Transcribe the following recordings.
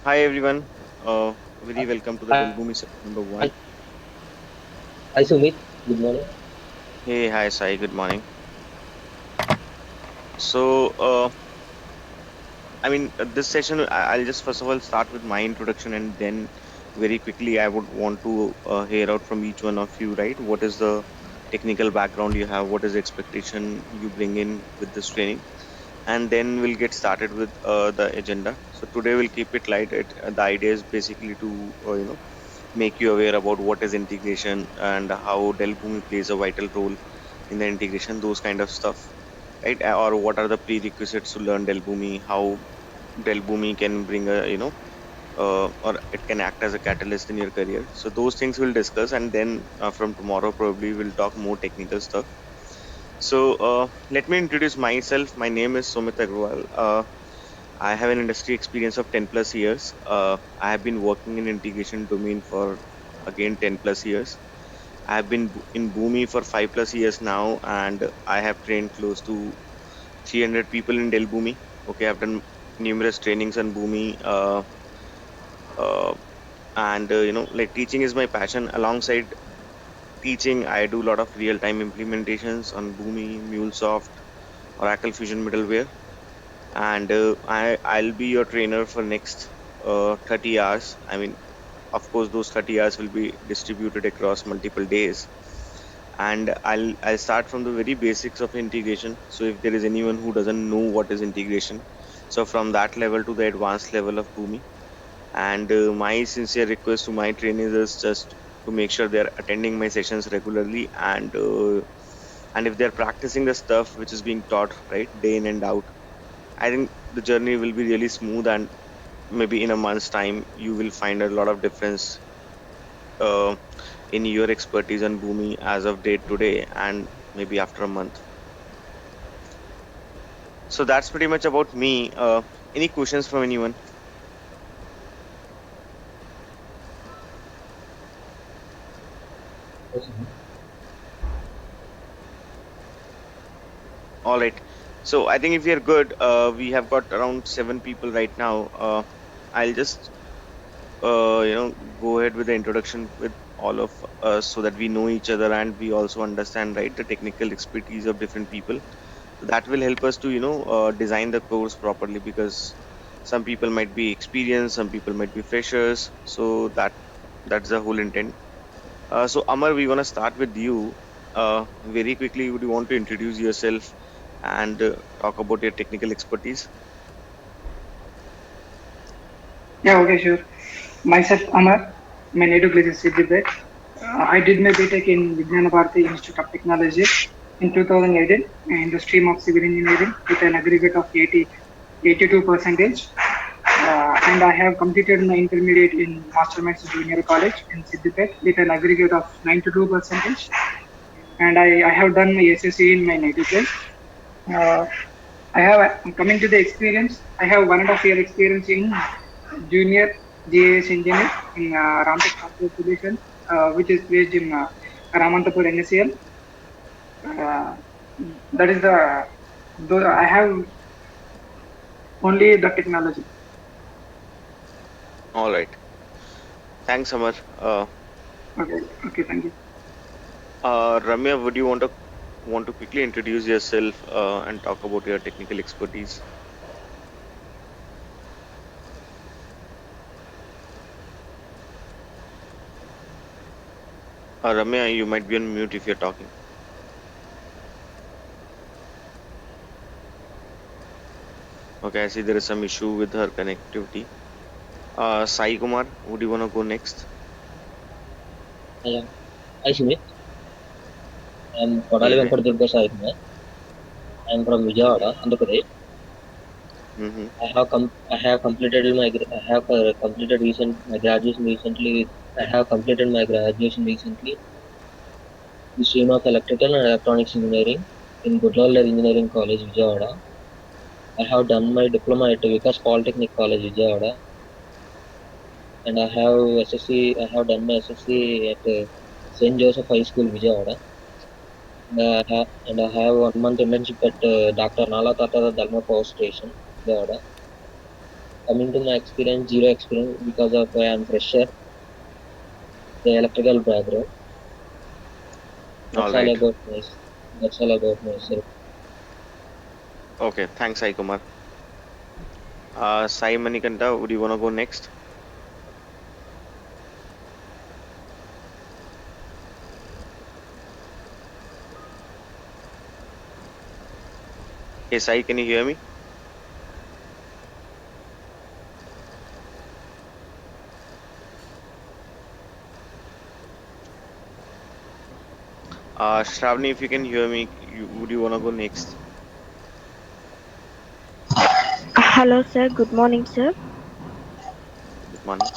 Hi everyone. Very welcome to the Hi, dellboomi session number one. hi Sumit. Good morning. Hey, hi Sai. Good morning. So, this session I'll just first of all start with my introduction, and then very quickly I would want to hear out from each one of you. Right? What is the technical background you have? What is the expectation you bring in with this training? And then we'll get started with the agenda. So today we'll keep it light. The idea is basically to make you aware about what is integration and how Dell Boomi plays a vital role in the integration, those kind of stuff, right? Or what are the prerequisites to learn Dell Boomi, how Dell Boomi can bring or it can act as a catalyst in your career. So those things we'll discuss, and then from tomorrow probably we'll talk more technical stuff. So let me introduce myself. My name is Sumit Agrawal. I have an industry experience of 10 plus years. I have been working in integration domain for again 10 plus years. I have been in Boomi for 5 plus years now, and I have trained close to 300 people in Dell Boomi. Okay, I've done numerous trainings on Boomi, uh, and like teaching is my passion. Alongside teaching, I do a lot of real time implementations on Boomi, MuleSoft, Oracle Fusion middleware, and I'll be your trainer for next 30 hours. I mean, of course, those 30 hours will be distributed across multiple days, and I'll start from the very basics of integration. So if there is anyone who doesn't know what is integration, so from that level to the advanced level of Boomi, and my sincere request to my trainees is just to make sure they're attending my sessions regularly, and if they're practicing the stuff which is being taught right day in and out, I think the journey will be really smooth, and maybe in a month's time you will find a lot of difference uh, in your expertise on Boomi as of date today and maybe after a month. So that's pretty much about me. Any questions from anyone? Yes, Sumit. All right. So I think if we are good, we have got around seven people right now. I'll just go ahead with the introduction with all of us so that we know each other and we also understand right the technical expertise of different people. So that will help us to design the course properly, because some people might be experienced, some people might be freshers. So that's the whole intent. So Amar, we want to start with you. Very quickly, would you want to introduce yourself and talk about your technical expertise? Yeah, okay, sure. Myself, Amar. My native place is Siddipet. I did my BTech in Vijnana Bharati Institute of Technology in 2018 in the stream of civil engineering with an aggregate of 82 percentage. And I have completed my intermediate in Masterminds Junior College in Siddipet with an aggregate of 92 percentage. And I have done my SSC in my native place. Uh, I have coming to the experience. I have 1.5 year experience in junior GIS engineer in Ramtech Software Solutions, which is based in Ramantapur NSCL. Uh, that is though I have only the technology. All right. Thanks, Amar. Okay, okay, thank you. Ramya, would you want to quickly introduce yourself and talk about your technical expertise? Ramya, you might be on mute if you're talking. Okay, I see there is some issue with her connectivity. Sai Kumar, would you want to go next? Yeah. Hi Sumit. I'm Kodali Hey, Venkata Durga Sai Kumar. I'm from Vijayawada, Andhra Pradesh. mm-hmm. I have completed my graduation recently. I have completed my graduation recently. The stream of Electrical and Electronics Engineering in Budlal Engineering College, Vijayawada. I have done my diploma at Vikas Polytechnic College, Vijayawada, and I have done my SSC at St. Joseph High School, Vijayawada. And I have 1 month internship at Dr. Nala Tata Dharma Power Station, Vijayawada. Coming to my experience, zero experience because of I am fresher, the electrical background. All That's all right. about my. That's all about myself. Okay. Thanks, Sai Kumar. Sai Manikanta, would you want to go next? Hey, Sai, can you hear me? Shravani, if you can hear me, would you want to go next? Hello, sir. Good morning, sir. Good morning.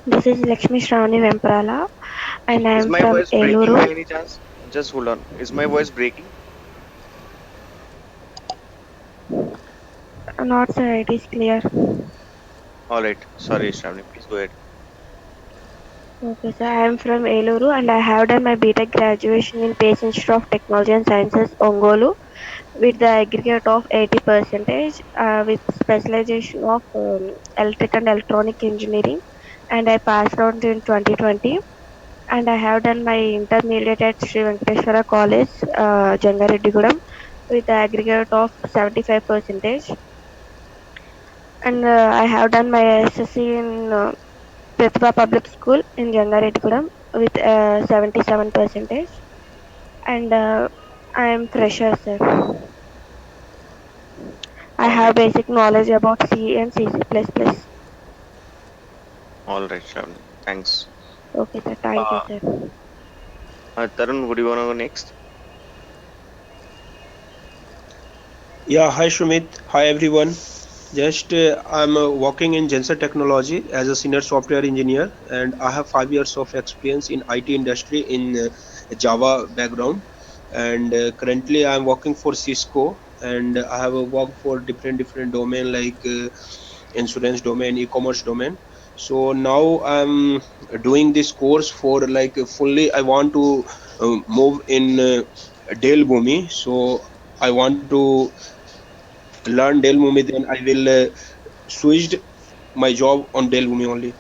This is Lakshmi Shravani Vemprala, and I Is am my from voice breaking by Eluru. any chance? Just hold on. Is my voice breaking? Not, sir. It is clear. All right. Sorry, Shravani. Please go ahead. Okay, sir. I am from Eluru, and I have done my BTech graduation in Pace Institute of Technology and Sciences, Ongolu, with the aggregate of 80 percentage, with specialization of electric and electronic engineering, and I passed out in 2020. And I have done my intermediate at Sri Venkateswara College, Jangareddy with the aggregate of 75 percentage. And I have done my SSC in Pratibha Public School in Jangareddy with 77 percentage. And I am fresher, sir. I All have right. basic knowledge about C and C++. All right, Shravani. Thanks. Okay, sir. Thank you, Uh, sir. Tarun, would you want to go next? Yeah, hi Shumit. Hi everyone. Just I'm working in Genser Technology as a senior software engineer, and I have 5 years of experience in IT industry in Java background. And currently, I'm working for Cisco, and I have worked for different domain like insurance domain, e-commerce domain. So now I'm doing this course for like fully. I want to move in Dell BOOMI. So I want to learn dellboomi, then I will switched my job on dellboomi only.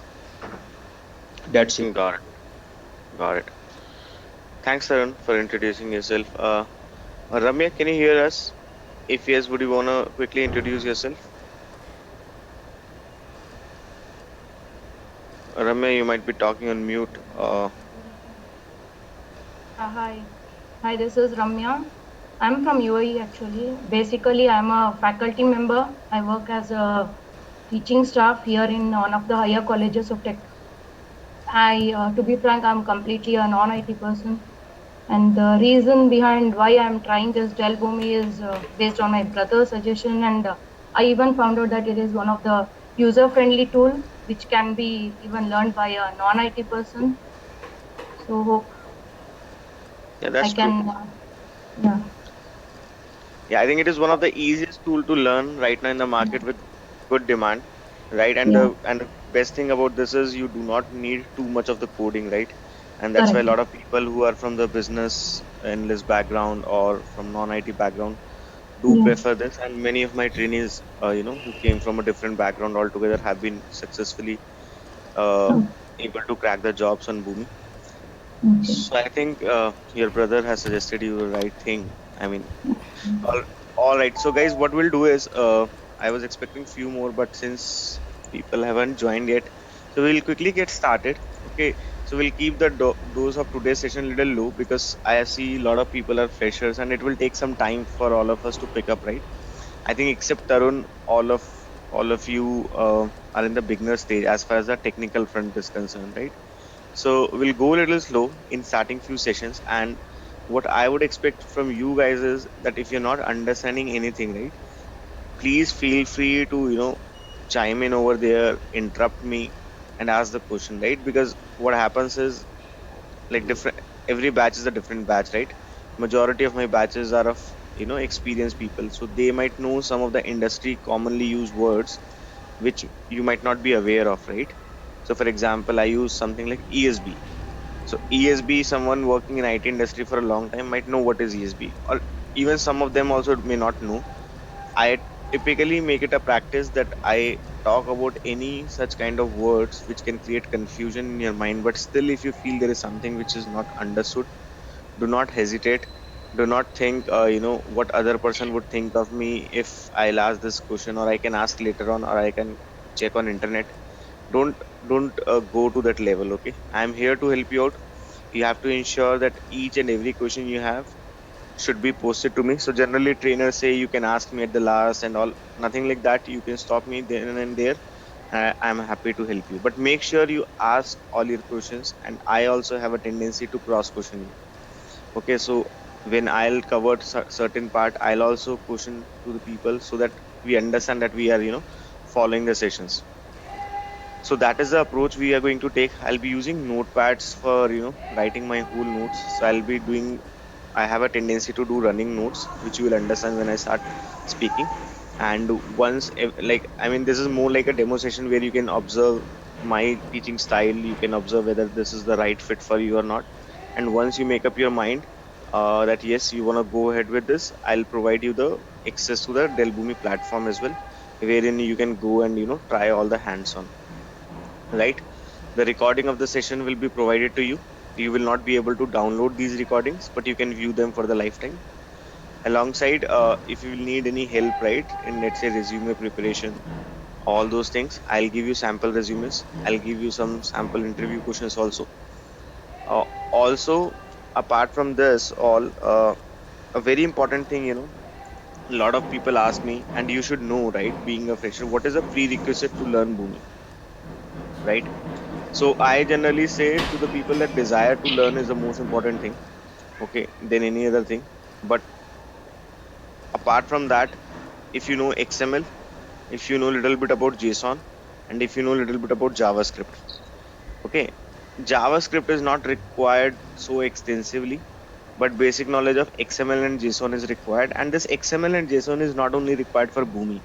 That's it. Got it. Got it. Thanks, Tarun, for introducing yourself. Ramya, can you hear us? If yes, would you want to quickly introduce yourself? Ramya, you might be talking on mute. Hi. Hi, this is Ramya. I'm from UAE actually. Basically, I'm a faculty member. I work as a teaching staff here in one of the higher colleges of tech. To be frank, I'm completely a non-IT person. And the reason behind why I'm trying this Dell BOOMI is based on my brother's suggestion. And I even found out that it is one of the user-friendly tool which can be even learned by a non-IT person. So hope Yeah, I that's true. can, yeah. Yeah, I think it is one of the easiest tool to learn right now in the market with good demand, right? And Yeah, the best thing about this is you do not need too much of the coding, right? And that's why a correct. lot of people who are from the business analyst background or from non-IT background do Yeah. prefer this. And many of my trainees, who came from a different background altogether, have been successfully uh, Oh, able to crack the jobs on Boomi. okay. So I think your brother has suggested you the right thing. I mean, all, all right. So guys, what we'll do is, I was expecting few more, but since people haven't joined yet, so we'll quickly get started. Okay. So we'll keep the dose of today's session little low because I see a lot of people are freshers and it will take some time for all of us to pick up, right? I think except Tarun, all of you are in the beginner stage as far as the technical front is concerned, right? So we'll go a little slow in starting few sessions. And what I would expect from you guys is that if you're not understanding anything, right, please feel free to, chime in over there, interrupt me, and ask the question, right? Because what happens is like different every batch is a different batch, right? Majority of my batches are of experienced people, so they might know some of the industry commonly used words which you might not be aware of, right? So for example, I use something like ESB. So ESB, someone working in IT industry for a long time might know what is ESB, or even some of them also may not know. I typically make it a practice that I talk about any such kind of words which can create confusion in your mind. But still, if you feel there is something which is not understood, do not hesitate. Do not think, what other person would think of me if I'll ask this question, or I can ask later on, or I can check on internet. Don't go to that level. Okay, I'm here to help you out. You have to ensure that each and every question you have should be posted to me. So generally trainers say you can ask me at the last and all. Nothing like that. You can stop me then and there. I'm happy to help you. But make sure you ask all your questions. And I also have a tendency to cross question you. Okay, so when I'll cover certain part, I'll also question to the people so that we understand that we are, following the sessions. So that is the approach we are going to take. I'll be using notepads for, writing my whole notes. So I'll be doing I have a tendency to do running notes, which you will understand when I start speaking. And I mean, this is more like a demo session where you can observe my teaching style. You can observe whether this is the right fit for you or not. And once you make up your mind that yes, you want to go ahead with this, I'll provide you the access to the Dell BOOMI platform as well, wherein you can go and try all the hands-on. Right? The recording of the session will be provided to you. You will not be able to download these recordings, but you can view them for the lifetime. Alongside, if you will need any help, right, in let's say resume preparation, all those things, I'll give you sample resumes. I'll give you some sample interview questions also. Also, apart from this, a very important thing, a lot of people ask me, and you should know, right, being a fresher, what is a prerequisite to learn Boomi, right? So I generally say to the people that desire to learn is the most important thing, okay, than any other thing. But apart from that, if you know XML, if you know a little bit about JSON, and if you know a little bit about JavaScript, okay, JavaScript is not required so extensively, but basic knowledge of XML and JSON is required. And this XML and JSON is not only required for Boomi.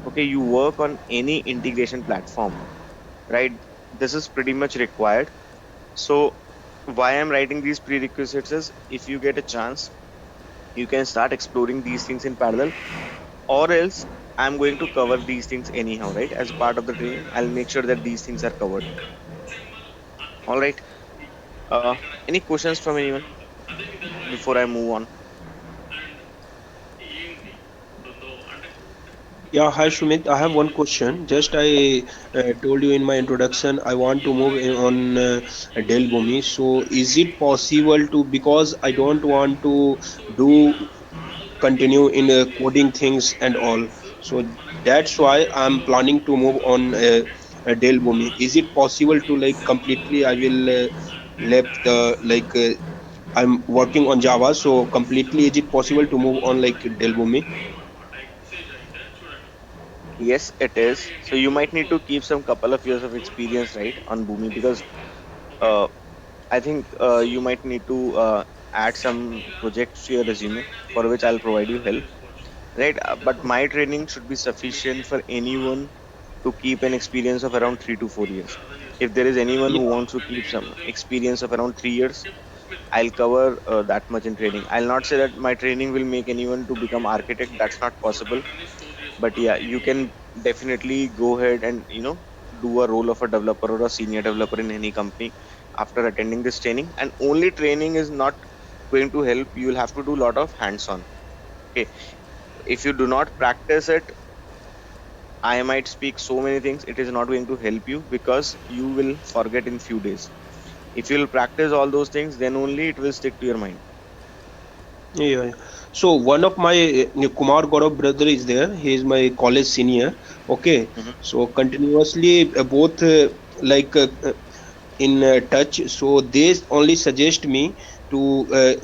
Okay, you work on any integration platform, right? This is pretty much required. So why I'm writing these prerequisites is if you get a chance, you can start exploring these things in parallel, or else I'm going to cover these things anyhow, right? As part of the training, I'll make sure that these things are covered. All right. Any questions from anyone before I move on? Yeah, hi Shumit. I have one question. Just I told you in my introduction, I want to move on Dell BOOMI. So is it possible to, because I don't want to do continue in coding things and all. So that's why I'm planning to move on Dell BOOMI. Is it possible to like completely? I will left the like I'm working on Java. So completely, is it possible to move on like Dell BOOMI? Yes, it is. So you might need to keep some couple of years of experience, right, on Boomi, because uh, I think you might need to add some projects to your resume, for which I'll provide you help, right? But my training should be sufficient for anyone to keep an experience of around 3 to 4 years. If there is anyone who Yeah, wants to keep some experience of around 3 years, I'll cover that much in training. I'll not say that my training will make anyone to become architect. That's not possible. But yeah, you can definitely go ahead and do a role of a developer or a senior developer in any company after attending this training. And only training is not going to help. You will have to do a lot of hands-on. Okay, if you do not practice it, I might speak so many things. It is not going to help you because you will forget in few days. If you'll practice all those things, then only it will stick to your mind. yeah. So one of my Kumar Gaurav brother is there. He is my college senior. Okay. Mhm. So continuously both in touch. So they only suggest me to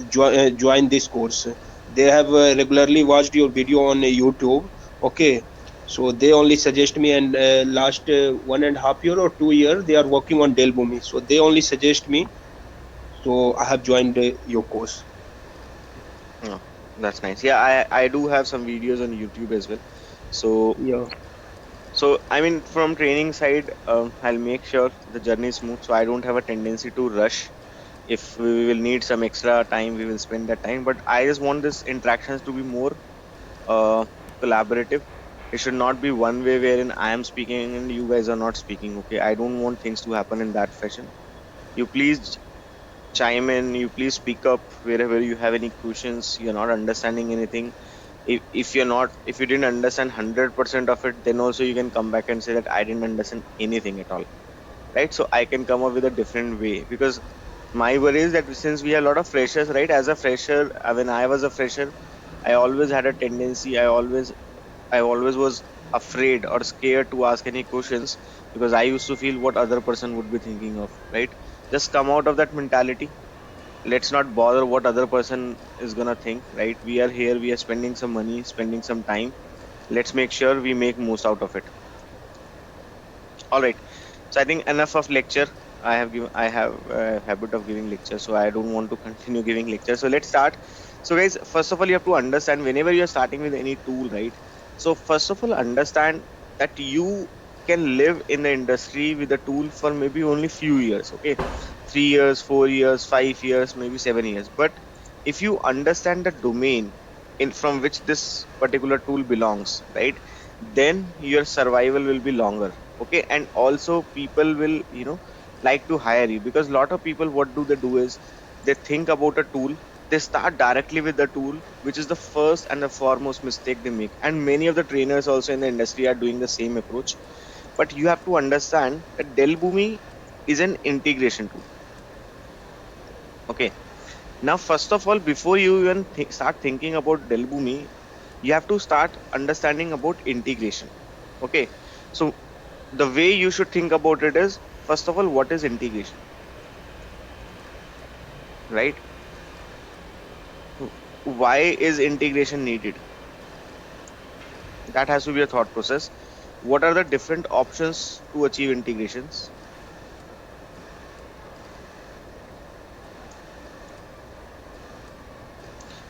join this course. They have regularly watched your video on YouTube. Okay. So they only suggest me, and last 1.5 year or 2 year they are working on Dell BOOMI. So they only suggest me. So I have joined your course. Oh, that's nice. Yeah, I do have some videos on YouTube as well. So Yeah. I mean, from training side, I'll make sure the journey is smooth. So I don't have a tendency to rush. If we will need some extra time, we will spend that time. But I just want this interactions to be more uh, collaborative. It should not be one way wherein I am speaking and you guys are not speaking. Okay, I don't want things to happen in that fashion. You please chime in, you please speak up wherever you have any questions, you're not understanding anything. If you're not, if you didn't understand 100% of it, then also you can come back and say that I didn't understand anything at all, right? So I can come up with a different way, because my worry is that since we have a lot of freshers, right? As a fresher, when I was a fresher, I always had a tendency, I always was afraid or scared to ask any questions, because I used to feel what other person would be thinking of, right? Just come out of that mentality. Let's not bother what other person is gonna think, right? We are here, we are spending some money, spending some time. Let's make sure we make most out of it. All right. So I think enough of lecture. I have a habit of giving lecture, so I don't want to continue giving lecture. So let's start. So guys, first of all, you have to understand whenever you're starting with any tool, right? So first of all, understand that you can live in the industry with a tool for maybe only few years, okay? 3 years, 4 years, 5 years, maybe 7 years. But if you understand the domain in from which this particular tool belongs, right, then your survival will be longer. Okay, and also people will, like to hire you, because a lot of people, what do they do is they think about a tool, they start directly with the tool, which is the first and the foremost mistake they make, and many of the trainers also in the industry are doing the same approach. But you have to understand that Dell Boomi is an integration tool. Okay, now first of all, before you even start thinking about Dell Boomi, you have to start understanding about integration. Okay, so the way you should think about it is, first of all, what is integration, right? Why is integration needed? That has to be a thought process. What are the different options to achieve integrations?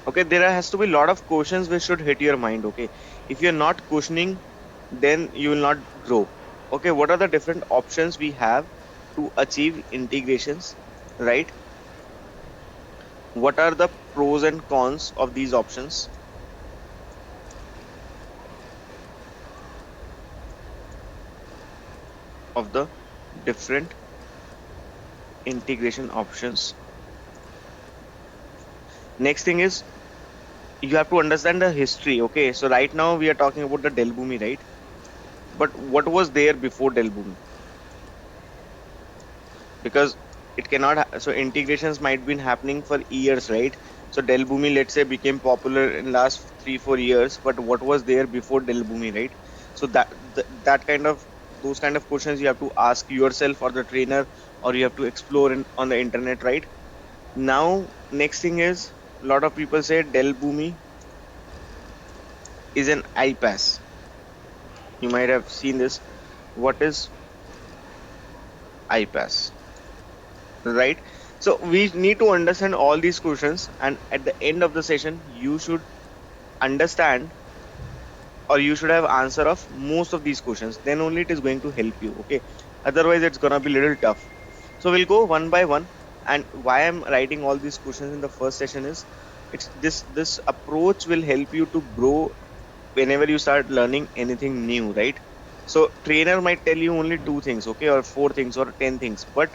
Okay, there has to be a lot of questions which should hit your mind. Okay, if you're not questioning, then you will not grow. Okay, what are the different options we have to achieve integrations, right? What are the pros and cons of these options? Of the different integration options. Next thing is, you have to understand the history. Okay, so right now we are talking about the Dell Boomi, right? But what was there before Dell Boomi? Because it cannot so integrations might been happening for years, right? So Dell Boomi, let's say, became popular in last 3 4 years, but what was there before Dell Boomi, right? So that kind of, those kind of questions you have to ask yourself or the trainer, or you have to explore on the internet, right? Now next thing is, a lot of people say Dell Boomi is an iPass. You might have seen this. What is iPass, right? So we need to understand all these questions, and at the end of the session, you should understand, or you should have answer of most of these questions. Then only it is going to help you. Okay, otherwise it's gonna be little tough. So we'll go one by one. And why I'm writing all these questions in the first session is, it's this approach will help you to grow whenever you start learning anything new, right? So trainer might tell you only two things, okay, or four things or 10 things, but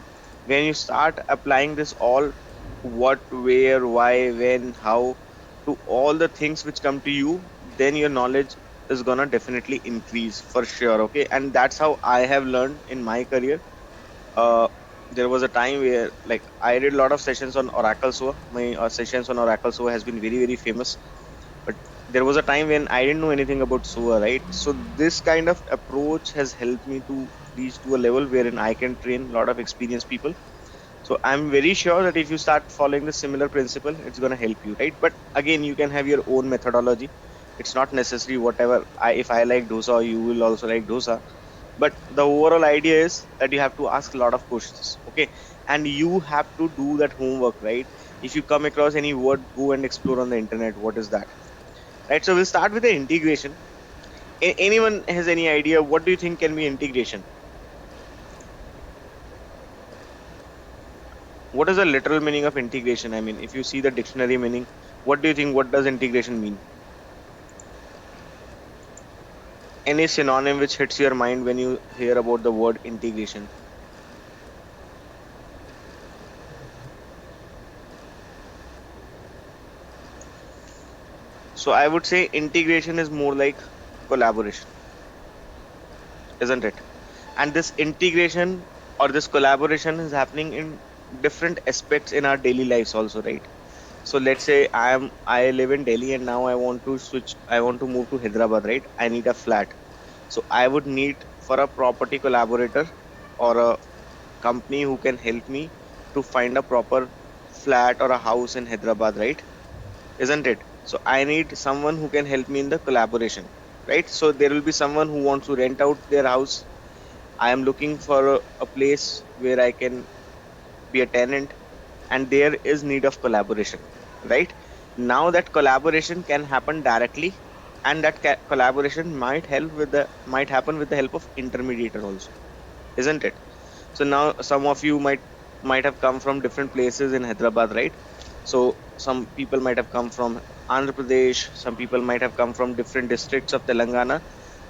when you start applying this all, what, where, why, when, how, to all the things which come to you, then your knowledge is gonna definitely increase for sure. Okay, and that's how I have learned in my career. uh there was a time where, like, I did a lot of sessions on Oracle SOA. My sessions on Oracle SOA has been very very famous. But there was a time when I didn't know anything about SOA, right? So this kind of approach has helped me to reach to a level wherein I can train a lot of experienced people. So I'm very sure that if you start following the similar principle, it's going to help you, right? But again, you can have your own methodology. It's not necessary whatever if I like dosa, you will also like dosa. But the overall idea is that you have to ask a lot of questions, okay? And you have to do that homework, right? If you come across any word, go and explore on the internet. What is that? Right, so we'll start with the integration. Anyone has any idea what do you think can be integration? What is the literal meaning of integration? I mean, if you see the dictionary meaning, what do you think, what does integration mean? Any synonym which hits your mind when you hear about the word integration? So I would say integration is more like collaboration, isn't it? And this integration or this collaboration is happening in different aspects in our daily lives also, right? So let's say I live in Delhi and now I want to move to Hyderabad, right? I need a flat. So I would need for a property collaborator or a company who can help me to find a proper flat or a house in Hyderabad, right? Isn't it? So I need someone who can help me in the collaboration, right? So there will be someone who wants to rent out their house. I am looking for a place where I can be a tenant, and there is need of collaboration, right? Now that collaboration can happen directly, and that collaboration might happen with the help of intermediator also, isn't it? So now some of you might have come from different places in Hyderabad, right? So some people might have come from Andhra Pradesh, some people might have come from different districts of Telangana,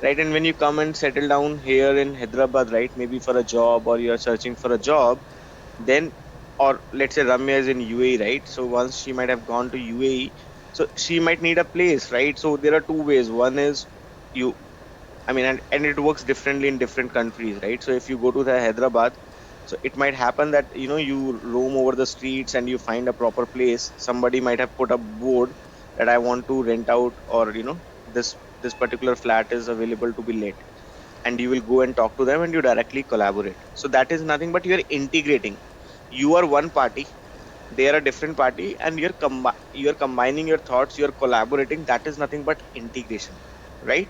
right? And when you come and settle down here in Hyderabad, right, maybe for a job or you're searching for a job, then or let's say Ramya is in UAE, right? So once she might have gone to UAE, so she might need a place, right? So there are two ways. One is you I mean, and it works differently in different countries, right? So if you go to the Hyderabad, so it might happen that you roam over the streets and you find a proper place. Somebody might have put a board that I want to rent out, or this particular flat is available to be let, and you will go and talk to them and you directly collaborate. So that is nothing but you're integrating. You are one party, they are a different party, and you're combining your thoughts. You're collaborating. That is nothing but integration, right?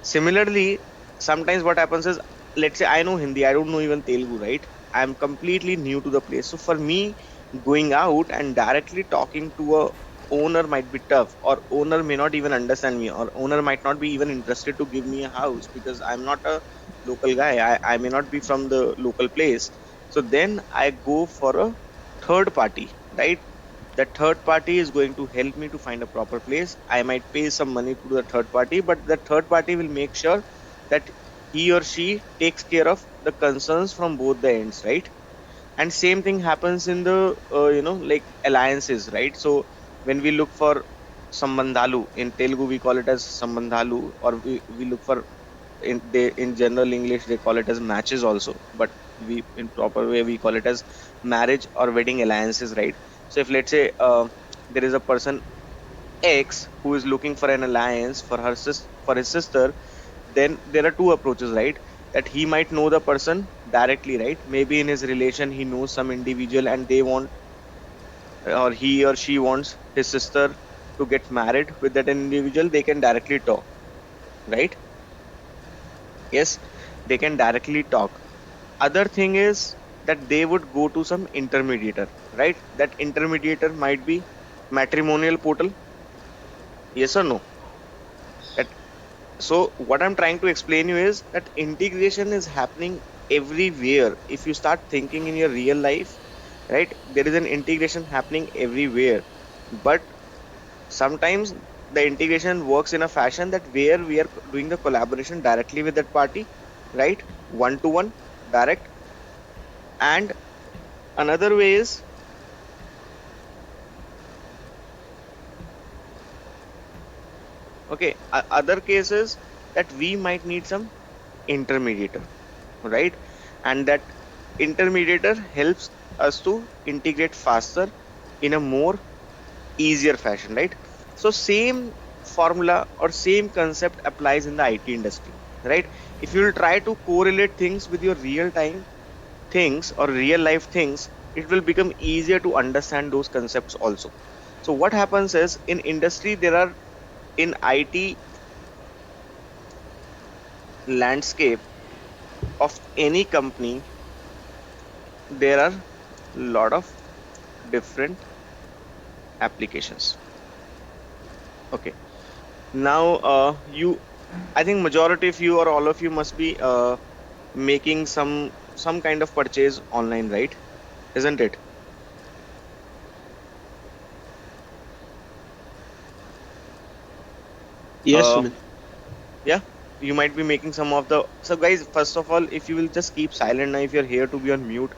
Similarly, sometimes what happens is, let's say I know Hindi, I don't know even Telugu, right? I'm completely new to the place. So for me, going out and directly talking to a owner might be tough, or owner may not even understand me, or owner might not be even interested to give me a house because I'm not a local guy. I may not be from the local place. So then I go for a third party, right? That third party is going to help me to find a proper place. I might pay some money to the third party, but the third party will make sure that he or she takes care of the concerns from both the ends, right? And same thing happens in the like alliances, right? So when we look for sambandhalu in Telugu, we call it as sambandhalu, or we look for in general English they call it as matches also, but we in proper way we call it as marriage or wedding alliances, right? So if let's say there is a person X who is looking for an alliance for for his sister, then there are two approaches, right? That he might know the person directly, right? Maybe in his relation he knows some individual and they want, or he or she wants his sister to get married with that individual. They can directly talk, right? Yes, they can directly talk. Other thing is that they would go to some intermediator, right? That intermediator might be matrimonial portal. Yes or no? That So what I'm trying to explain you is that integration is happening everywhere. If you start thinking in your real life, right, there is an integration happening everywhere. But sometimes the integration works in a fashion that where we are doing the collaboration directly with that party, right? One to one, direct. And another way is, okay, other cases that we might need some intermediator, right? And that intermediator helps us to integrate faster in a more easier fashion, right? So same formula or same concept applies in the IT industry, right? If you will try to correlate things with your real time things or real life things, it will become easier to understand those concepts also. So what happens is, in industry there are, in IT landscape of any company, there are lot of different applications. Okay. Now, I think majority of you or all of you must be making some kind of purchase online, right? Isn't it? Yes, Uh, Sumit. yeah. you might be making some of the. So guys, first of all, if you will just keep silent now, if you're here to be on mute,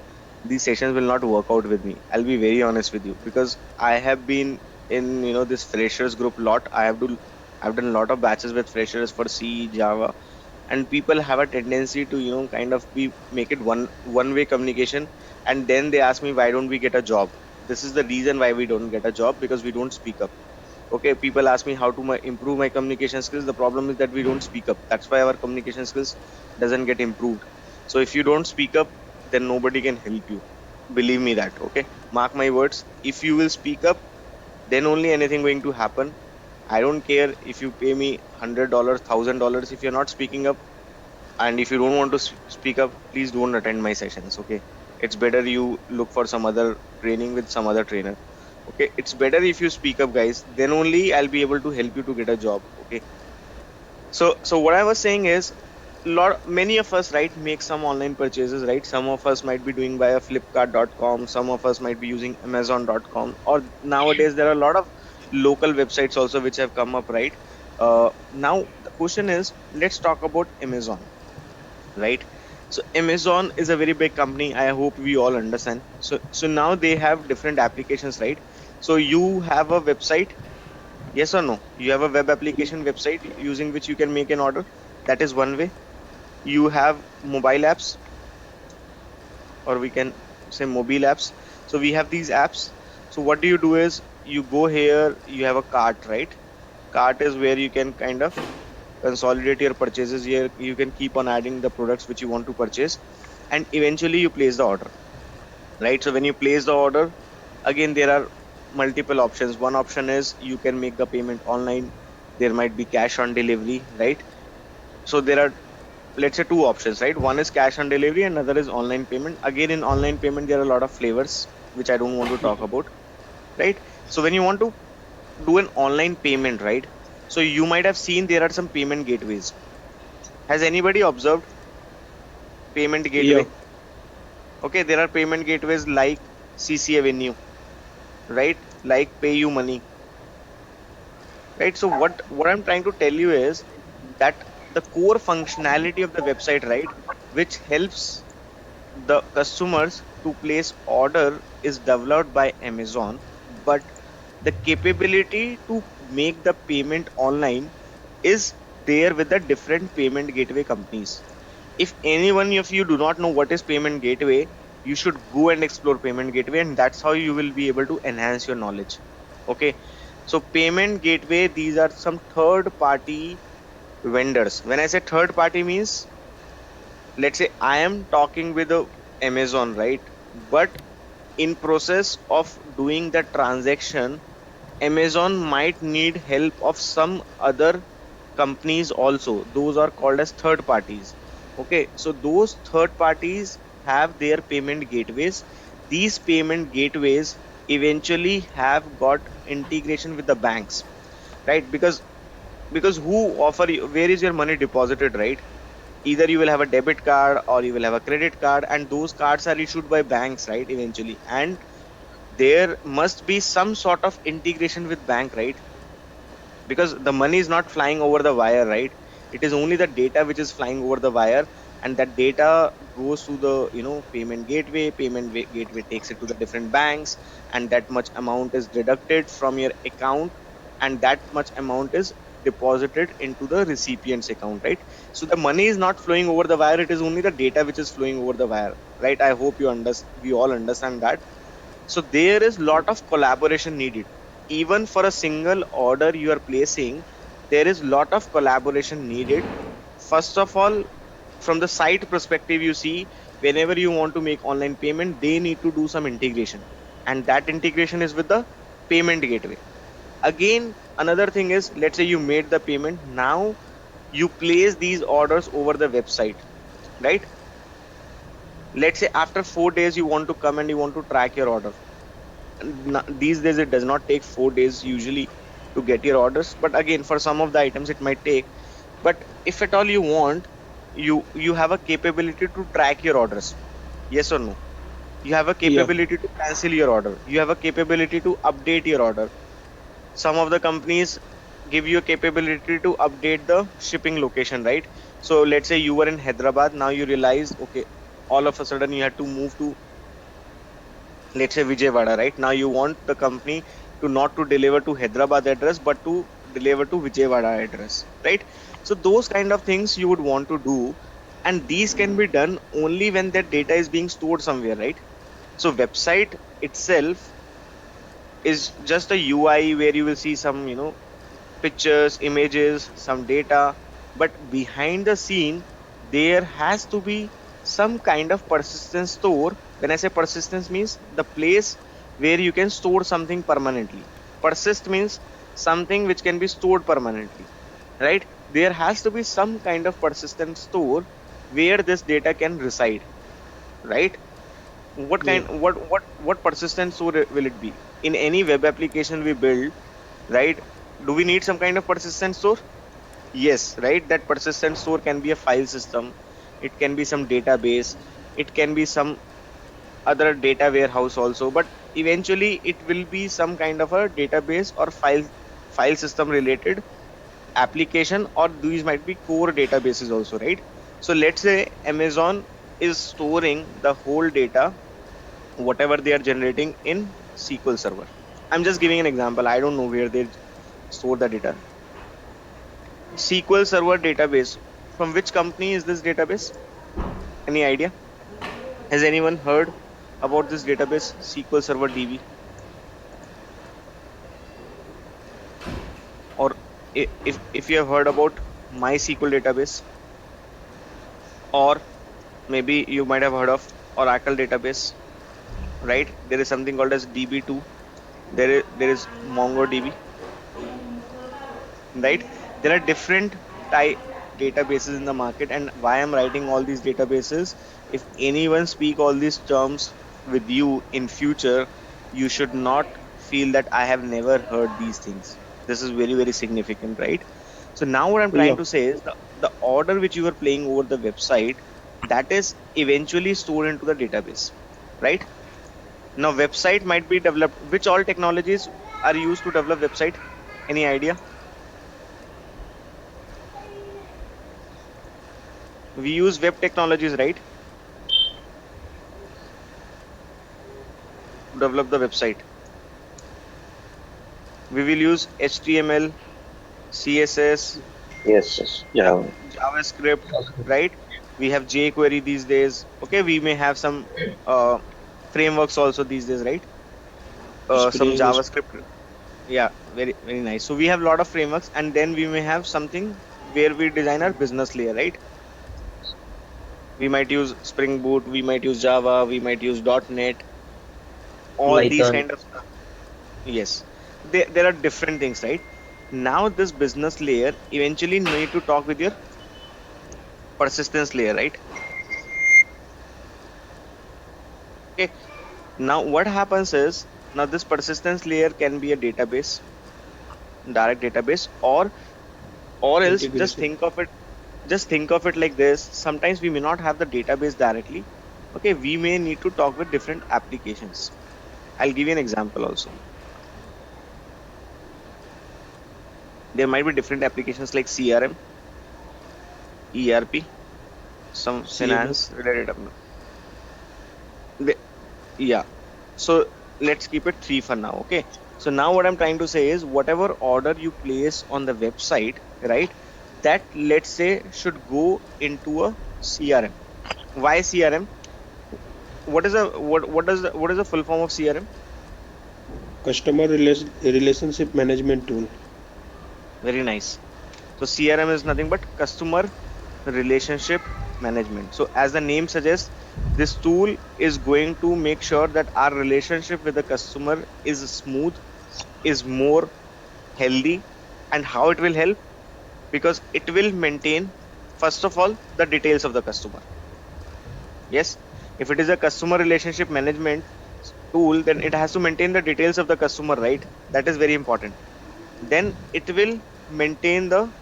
these sessions will not work out with me. I'll be very honest with you, because I have been in, this freshers group lot. I've done a lot of batches with freshers for C, Java, and people have a tendency to, kind of be make it one way communication, and then they ask me, why don't we get a job? This is the reason why we don't get a job, because we don't speak up. Okay, people ask me how to improve my communication skills. The problem is that we don't speak up. That's why our communication skills doesn't get improved. So if you don't speak up, then nobody can help you. Believe me that. Okay, mark my words. If you will speak up, then only anything going to happen. I don't care if you pay me $100, $1,000. If you're not speaking up, and if you don't want to speak up, please don't attend my sessions. Okay, it's better you look for some other training with some other trainer. Okay, it's better if you speak up, guys, then only I'll be able to help you to get a job. Okay, so what I was saying is, many of us, right, make some online purchases, right? Some of us might be doing via flipkart.com, some of us might be using amazon.com, or nowadays there are a lot of local websites also which have come up, right? Now the question is, let's talk about Amazon, right? So Amazon is a very big company. I hope we all understand. So now they have different applications, right? So you have a website, yes or no? You have a web application website using which you can make an order. That is one way. You have mobile apps, or we can say mobile apps. So we have these apps. So what do you do is, you go here, you have a cart, right? Cart is where you can kind of consolidate your purchases. Here you can keep on adding the products which you want to purchase, and eventually you place the order, right? So when you place the order, again there are multiple options. One option is you can make the payment online. There might be cash on delivery, right? So there are, let's say, two options, right? One is cash on delivery, and another is online payment. Again, in online payment there are a lot of flavors which I don't want to talk about, right? So when you want to do an online payment, right, so you might have seen there are some payment gateways. Has anybody observed payment Yeah, gateway? Okay, there are payment gateways like CC Avenue, right? Like Pay You Money, right? So what I'm trying to tell you is that the core functionality of the website, right, which helps the customers to place order, is developed by Amazon, but the capability to make the payment online is there with the different payment gateway companies. If anyone of you do not know what is payment gateway, you should go and explore payment gateway, and that's how you will be able to enhance your knowledge. Okay, so payment gateway, these are some third party vendors. When I say third party, means, let's say I am talking with a Amazon, right? But in process of doing the transaction, Amazon might need help of some other companies also. Those are called as third parties. Okay, so those third parties have their payment gateways. These payment gateways eventually have got integration with the banks, right? Because who offer you, where is your money deposited, right? Either you will have a debit card or you will have a credit card, and those cards are issued by banks, right, eventually. And there must be some sort of integration with bank, right? Because the money is not flying over the wire, right? It is only the data which is flying over the wire, and that data goes to the, payment gateway. Gateway takes it to the different banks, and that much amount is deducted from your account, and that much amount is deposited into the recipient's account, right? So the money is not flowing over the wire, it is only the data which is flowing over the wire, right? I hope you understand, we all understand that. So there is lot of collaboration needed. Even for a single order you are placing, there is lot of collaboration needed. First of all, from the site perspective, you see, whenever you want to make online payment, they need to do some integration. And that integration is with the payment gateway. Again, another thing is, let's say you made the payment. Now you place these orders over the website, right? Let's say after 4 days you want to come and you want to track your order. These days it does not take 4 days usually to get your orders, but again, for some of the items it might take. But if at all you want, you have a capability to track your orders, yes or no? You have a yeah, capability to cancel your order, you have a capability to update your order. Some of the companies give you a capability to update the shipping location, right? So let's say you were in Hyderabad, now you realize, okay, all of a sudden you had to move to, let's say, Vijayawada, right? Now you want the company to not to deliver to Hyderabad address, but to deliver to Vijayawada address, right? So those kind of things you would want to do, and these can be done only when that data is being stored somewhere, right? So website itself is just a UI where you will see some, pictures, images, some data, but behind the scene, there has to be some kind of persistence store. When I say persistence, means the place where you can store something permanently. Persist means something which can be stored permanently, right? There has to be some kind of persistent store where this data can reside, right? What Yeah. kind, what persistent store will it be? In any web application we build, right? Do we need some kind of persistent store? Yes, right. That persistent store can be a file system, it can be some database, it can be some other data warehouse also, but eventually it will be some kind of a database or file system related application, or these might be core databases also, right? So let's say Amazon is storing the whole data, whatever they are generating, in SQL Server. I'm just giving an example. I don't know where they store the data. SQL Server database. From which company is this database? Any idea? Has anyone heard about this database, SQL Server DB? Or if you have heard about MySQL database, or maybe you might have heard of Oracle database, right? There is something called as DB2. There is MongoDB, right? There are different type databases in the market, and why I'm writing all these databases, if anyone speak all these terms with you in future, you should not feel that I have never heard these things. This is very, very significant, right? So now what I'm trying Yeah. to say is the order which you are playing over the website, that is eventually stored into the database, right? Now website might be developed, which all technologies are used to develop website? Any idea? We use web technologies, right, to develop the website. We will use HTML, CSS, Yes, yes. Java. JavaScript, right? We have jQuery these days. Okay, we may have some frameworks also these days, right? Some Spring. JavaScript. Yeah, very, very nice. So we have a lot of frameworks, and then we may have something where we design our business layer, right? We might use Spring Boot, we might use Java, we might use .NET, all these Python. kind of stuff. Yes, there are different things, right? Now this business layer eventually need to talk with your persistence layer, right? Okay. Now what happens is, now this persistence layer can be a database, direct database, or else Integration. just think of it like this. Sometimes we may not have the database directly. Okay, we may need to talk with different applications. I'll give you an example also. There might be different applications like CRM, ERP, some CMS. finance related. Yeah. So let's keep it three for now. Okay. So now what I'm trying to say is, whatever order you place on the website, right? That, let's say, should go into a CRM. Why CRM? What is the full form of CRM? Relationship management tool. Very nice. So CRM is nothing but customer relationship management. So as the name suggests, this tool is going to make sure that our relationship with the customer is smooth, is more healthy. And how it will help? Because it will maintain, first of all, the details of the customer. Yes, if it is a customer relationship management tool, then it has to maintain the details of the customer, right? That is very important. Then it will maintain the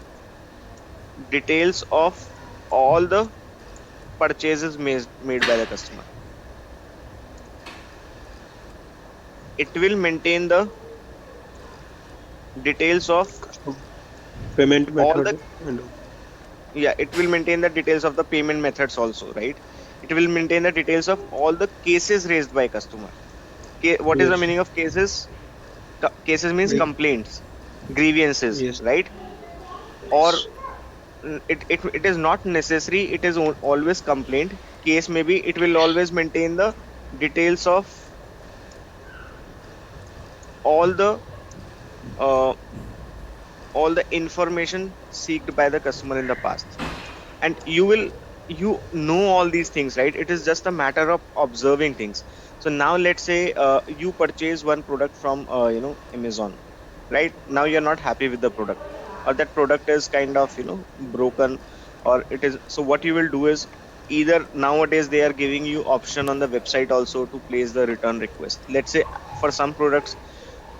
details of all the purchases made by the customer. It will maintain the details of Payment All the method and all. Yeah, it will maintain the details of the payment methods also, right? It will maintain the details of all the cases raised by customer. What is the Yes. meaning of cases? Cases means Re- complaints, grievances, yes. right? Or it is not necessary, it is always complaint case. Maybe it will always maintain the details of all the uh, all the information seeked by the customer in the past. And you know all these things, right? It is just a matter of observing things. So now let's say you purchase one product from Amazon. Right now you're not happy with the product, or that product is kind of broken, or it is. So what you will do is, either nowadays they are giving you option on the website also to place the return request. Let's say for some products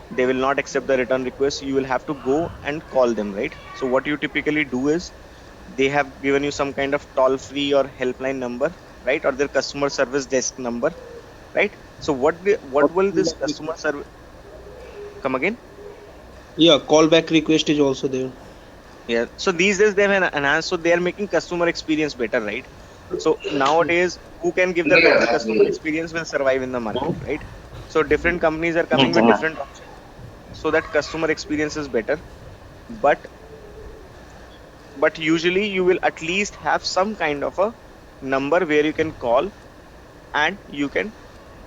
they will not accept the return request, you will have to go and call them, right? So what you typically do is, they have given you some kind of toll free or helpline number, right? Or their customer service desk number, right? So what will this customer service come again? Yeah, callback request is also there. Yeah, so these days they have enhanced, so they are making customer experience better, right? So nowadays, who can give the better customer experience will survive in the market, right? So different companies are coming with different options so that customer experience is better. But but usually you will at least have some kind of a number where you can call, and you can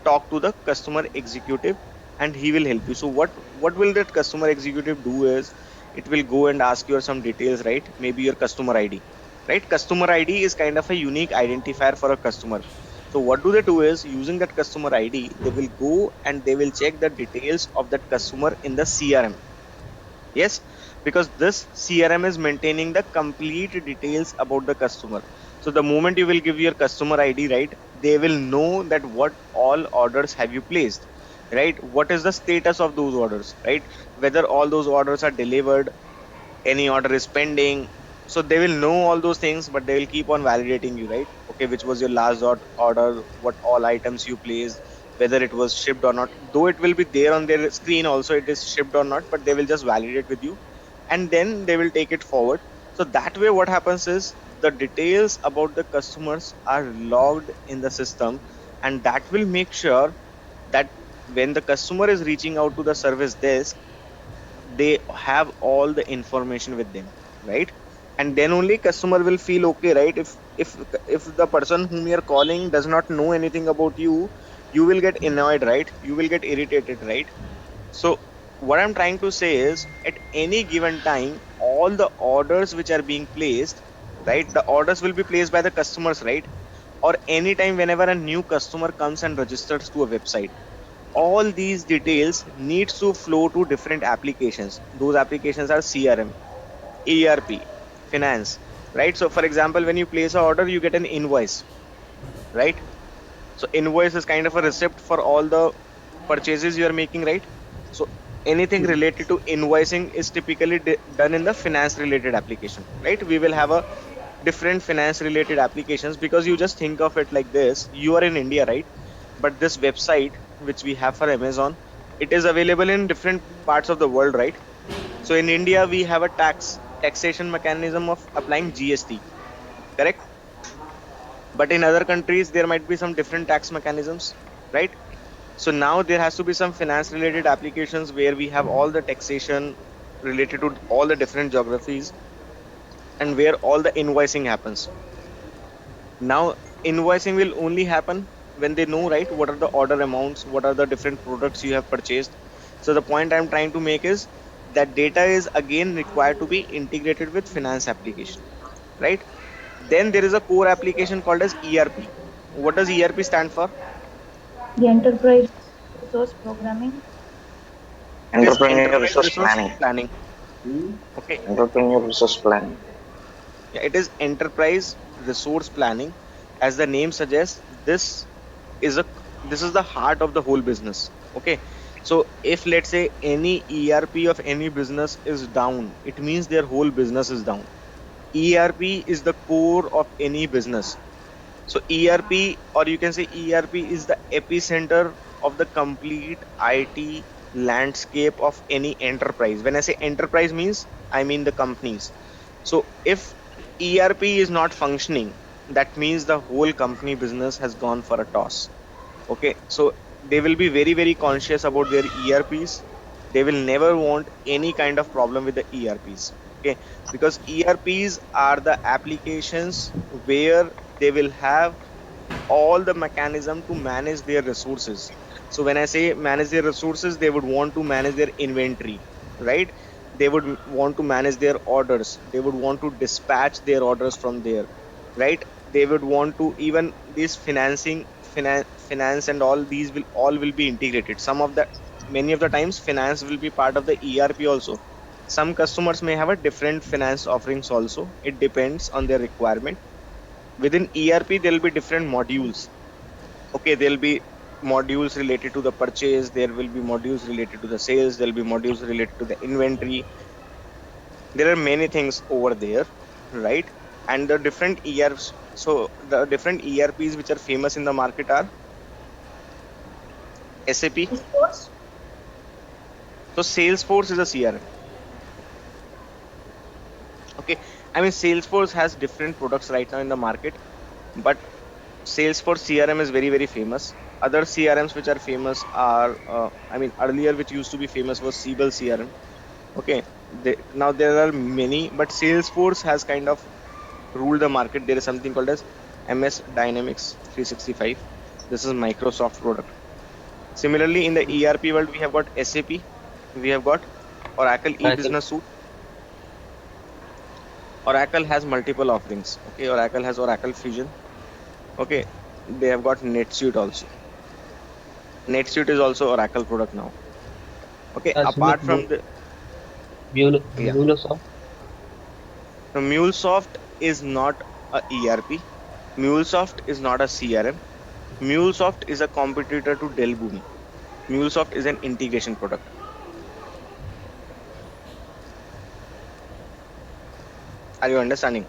talk to the customer executive, and he will help you. So what will that customer executive do is, it will go and ask you some details, right? Maybe your customer ID, right? Customer ID is kind of a unique identifier for a customer. So what do they do is, using that customer ID, they will go and they will check the details of that customer in the CRM. Yes, because this CRM is maintaining the complete details about the customer. So the moment you will give your customer ID, right, they will know that what all orders have you placed, right? What is the status of those orders, right? Whether all those orders are delivered, any order is pending. So they will know all those things, but they will keep on validating you, right? Okay, which was your last order, what all items you placed, whether it was shipped or not. Though it will be there on their screen also, it is shipped or not, but they will just validate with you, and then they will take it forward. So that way, what happens is, the details about the customers are logged in the system, and that will make sure that when the customer is reaching out to the service desk, they have all the information with them, right? And then only customer will feel okay, right? If the person whom you're calling does not know anything about you, you will get annoyed, right? You will get irritated, right? So what I'm trying to say is, at any given time, all the orders which are being placed, right, the orders will be placed by the customers, right? Or anytime whenever a new customer comes and registers to a website, all these details needs to flow to different applications. Those applications are CRM, ERP, finance, right? So for example, when you place an order, you get an invoice, right? So invoice is kind of a receipt for all the purchases you are making, right? So anything related to invoicing is typically done in the finance related application, right? We will have a different finance related applications, because you just think of it like this: you are in India, right? But this website which we have for Amazon, it is available in different parts of the world, right? So in India we have a taxation mechanism of applying GST, correct? But in other countries there might be some different tax mechanisms, right? So now there has to be some finance related applications where we have all the taxation related to all the different geographies, and where all the invoicing happens. Now invoicing will only happen when they know, right, what are the order amounts, what are the different products you have purchased. So the point I'm trying to make is, that data is again required to be integrated with finance application, right? Then there is a core application called as ERP. What does ERP stand for? The enterprise resource programming. It is Entrepreneur enterprise resource resource planning. planning. Okay. Entrepreneur resource planning. Yeah, it is enterprise resource planning. As the name suggests, is a this is the heart of the whole business. Okay. So if let's say any ERP of any business is down, it means their whole business is down. ERP is the core of any business. So ERP, or you can say ERP, is the epicenter of the complete IT landscape of any enterprise. When I say enterprise, means I mean the companies. So if ERP is not functioning, that means the whole company business has gone for a toss. Okay, so they will be very, very conscious about their ERPs. They will never want any kind of problem with the ERPs. Okay, because ERPs are the applications where they will have all the mechanism to manage their resources. So when I say manage their resources, they would want to manage their inventory, right? They would want to manage their orders. They would want to dispatch their orders from there, right? They would want to even this finance and all these will be integrated. Some of the Many of the times finance will be part of the ERP also. Some customers may have a different finance offerings also. It depends on their requirement. Within ERP, there will be different modules. Okay, there'll be modules related to the purchase, there will be modules related to the sales, there'll be modules related to the inventory. There are many things over there, right? And the different ERPs, so the different ERPs which are famous in the market are SAP. Sports. So Salesforce is a CRM. Okay, I mean Salesforce has different products right now in the market, but Salesforce CRM is very, very famous. Other CRMs which are famous are, I mean, earlier which used to be famous was Siebel CRM. Okay, now there are many, but Salesforce has kind of ruled the market. There is something called as MS Dynamics 365. This is Microsoft product. Similarly, in the ERP world, we have got SAP, we have got Oracle Oracle. e-business suite. Oracle has multiple offerings. Okay, Oracle has Oracle Fusion. Okay, they have got NetSuite also. NetSuite is also Oracle product now. Okay, Sumit, apart from the, yeah, MuleSoft. so MuleSoft is not a ERP. MuleSoft is not a CRM. MuleSoft is a competitor to Dell BOOMI. MuleSoft is an integration product. Are you understanding?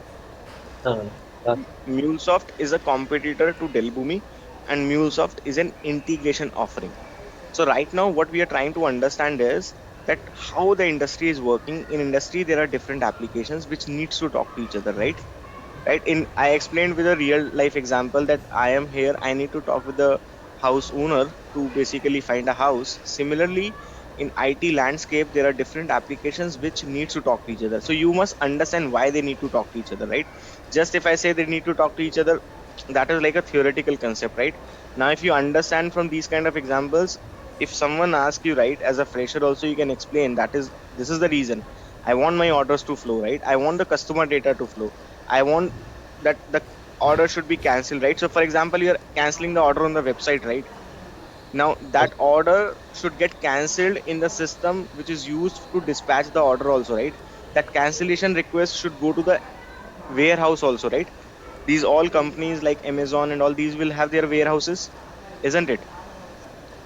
Uh, uh, MuleSoft is a competitor to Dell BOOMI, and MuleSoft is an integration offering. So right now, what we are trying to understand is that how the industry is working. In industry, there are different applications which needs to talk to each other, right? Right, in I explained with a real life example that I am here, I need to talk with the house owner to basically find a house. Similarly, in IT landscape, there are different applications which needs to talk to each other, so you must understand why they need to talk to each other, right? Just if I say they need to talk to each other, that is like a theoretical concept, right? Now if you understand from these kind of examples, if someone asks you, right, as a fresher also, you can explain that is this is the reason I want my orders to flow, right? I want the customer data to flow. I want that the order should be cancelled, right? So for example, you're canceling the order on the website, right? Now yes, that order should get cancelled in the system which is used to dispatch the order also, right? That cancellation request should go to the warehouse also, right? These all companies like Amazon and all these will have their warehouses, isn't it?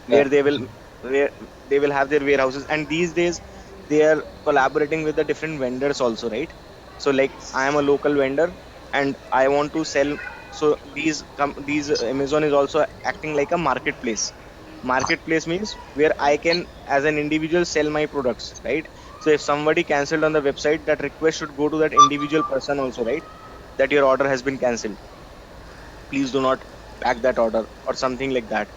yeah, where they will where they will have their warehouses, and these days they are collaborating with the different vendors also, right? So like I am a local vendor and I want to sell. So these Amazon is also acting like a marketplace. Marketplace means where I can as an individual sell my products, right? So if somebody cancelled on the website, that request should go to that individual person also, right? That your order has been cancelled, please do not pack that order or something like that.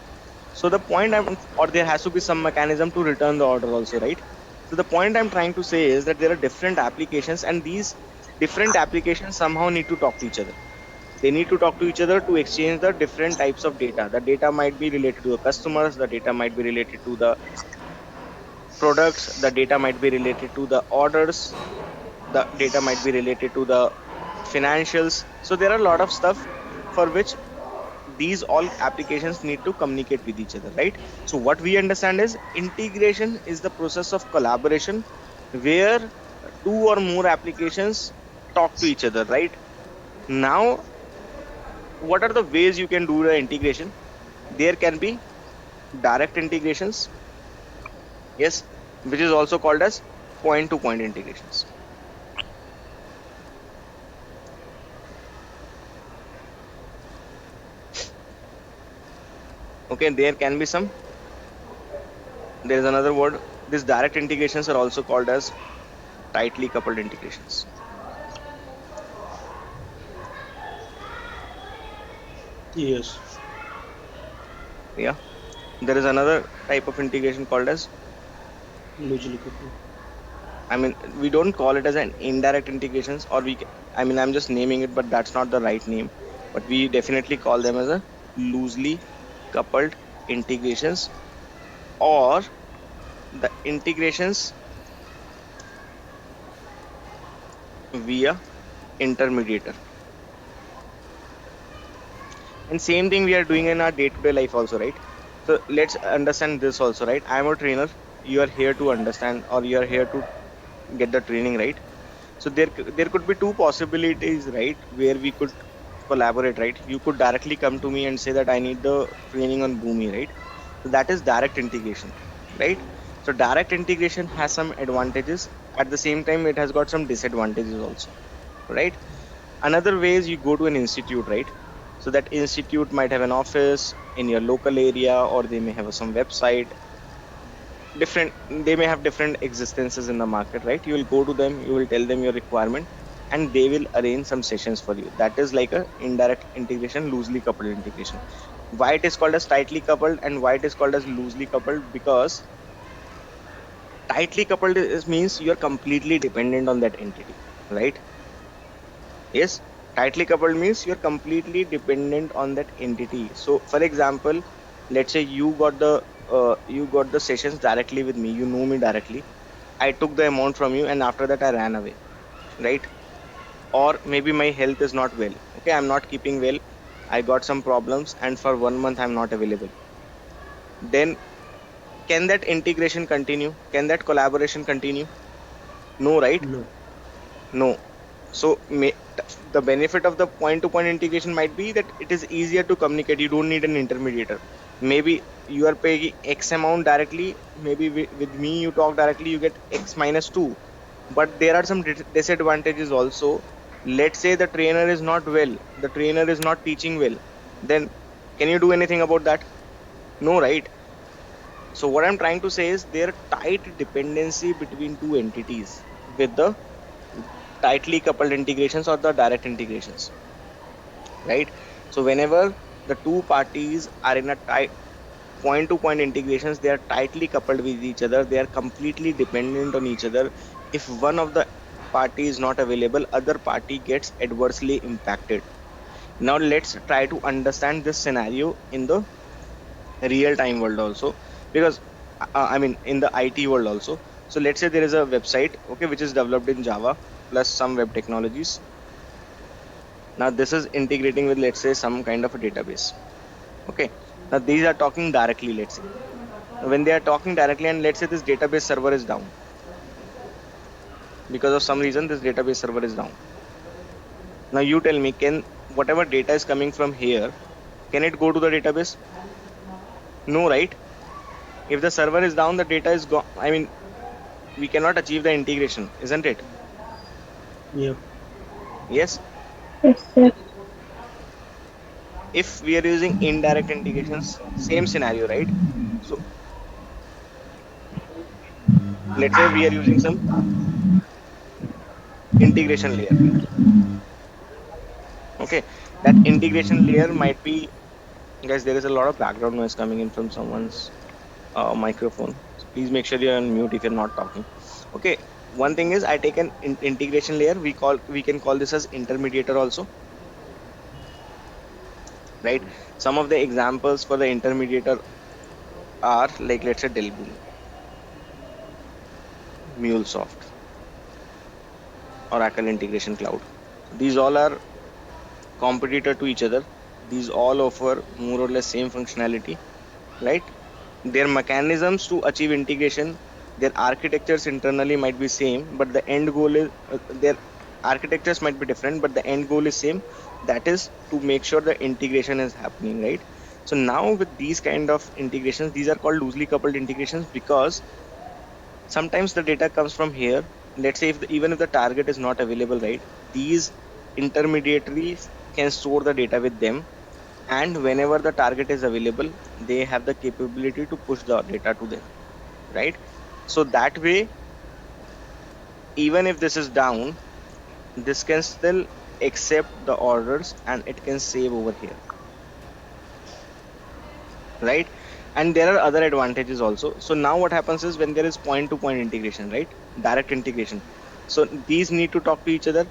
So the point or there has to be some mechanism to return the order also, right? So the point I'm trying to say is that there are different applications, and these different applications somehow need to talk to each other. They need to talk to each other to exchange the different types of data. The data might be related to the customers, the data might be related to the products, the data might be related to the orders, the data might be related to the financials. So there are a lot of stuff for which these all applications need to communicate with each other, right? So what we understand is integration is the process of collaboration where two or more applications talk to each other, right? Now what are the ways you can do the integration? There can be direct integrations, yes, which is also called as point to point integrations. Okay, there can be some, there is another word. These direct integrations are also called as tightly coupled integrations. Yes. Yeah. There is another type of integration called as, Loosely coupled. I mean, we don't call it as an indirect integrations, or I mean, I'm just naming it, but that's not the right name. But we definitely call them as a loosely coupled integrations, or the integrations via intermediator. And same thing we are doing in our day-to-day life also, right? So let's understand this also, right? I'm a trainer. You are here to understand, or you are here to get the training, right? So there could be two possibilities, right, where we could collaborate, right? You could directly come to me and say that I need the training on BOOMI, right? So that is direct integration, right? So direct integration has some advantages. At the same time, it has got some disadvantages also, right? Another way is you go to an institute, right? So that institute might have an office in your local area, or they may have some website. Different, they may have different existences in the market, right? You will go to them, you will tell them your requirement, and they will arrange some sessions for you. That is like a indirect integration, loosely coupled integration. Why it is called as tightly coupled and why it is called as loosely coupled? Because tightly coupled is means you are completely dependent on that entity, right? Yes, tightly coupled means you're completely dependent on that entity. So, for example, let's say you got the sessions directly with me. You know me directly. I took the amount from you, and after that I ran away, right? Or maybe my health is not well. Okay, I'm not keeping well. I got some problems, and for 1 month I'm not available. Then can that integration continue? Can that collaboration continue? No, right? No. No. So the benefit of the point-to-point integration might be that it is easier to communicate. You don't need an intermediator. Maybe you are paying X amount directly. Maybe with me you talk directly, you get X minus two. But there are some disadvantages also. Let's say the trainer is not well. The trainer is not teaching well. Then can you do anything about that? No, right? So what I'm trying to say is there tight dependency between two entities with the tightly coupled integrations or the direct integrations, right? So whenever the two parties are in a tight point to point integrations, they are tightly coupled with each other, they are completely dependent on each other. If one of the party is not available, other party gets adversely impacted. Now let's try to understand this scenario in the real time world also, because I mean in the IT world also. So let's say there is a website, okay, which is developed in Java plus some web technologies. Now this is integrating with, let's say, some kind of a database. Okay. Now these are talking directly, let's say. Now, when they are talking directly, and let's say this database server is down. Because of some reason, this database server is down. Now you tell me, can whatever data is coming from here, can it go to the database? No, right? If the server is down, the data is gone. I mean, we cannot achieve the integration, isn't it? Yeah. Yes. Yes, sir. If we are using indirect integrations, same scenario, right? So let's say we are using some integration layer. Okay, that integration layer might be, guys, there is a lot of background noise coming in from someone's microphone. So please make sure you're on mute if you're not talking. Okay, one thing is I take an integration layer. We can call this as intermediator also, right? Some of the examples for the intermediator are like, let's say, dellboomi, MuleSoft, Oracle Integration Cloud. So these all are competitor to each other. These all offer more or less same functionality, right? Their mechanisms to achieve integration, their architectures internally might be same, but the end goal is their architectures might be different, but the end goal is same. That is to make sure the integration is happening, right? So now with these kind of integrations, these are called loosely coupled integrations because sometimes the data comes from here. Let's say even if the target is not available, right? These intermediaries can store the data with them, and whenever the target is available, they have the capability to push the data to them, right? So that way Even if this is down, this can still accept the orders and it can save over here, right? And there are other advantages also. So now what happens is when there is point to point integration, right? Direct integration. So these need to talk to each other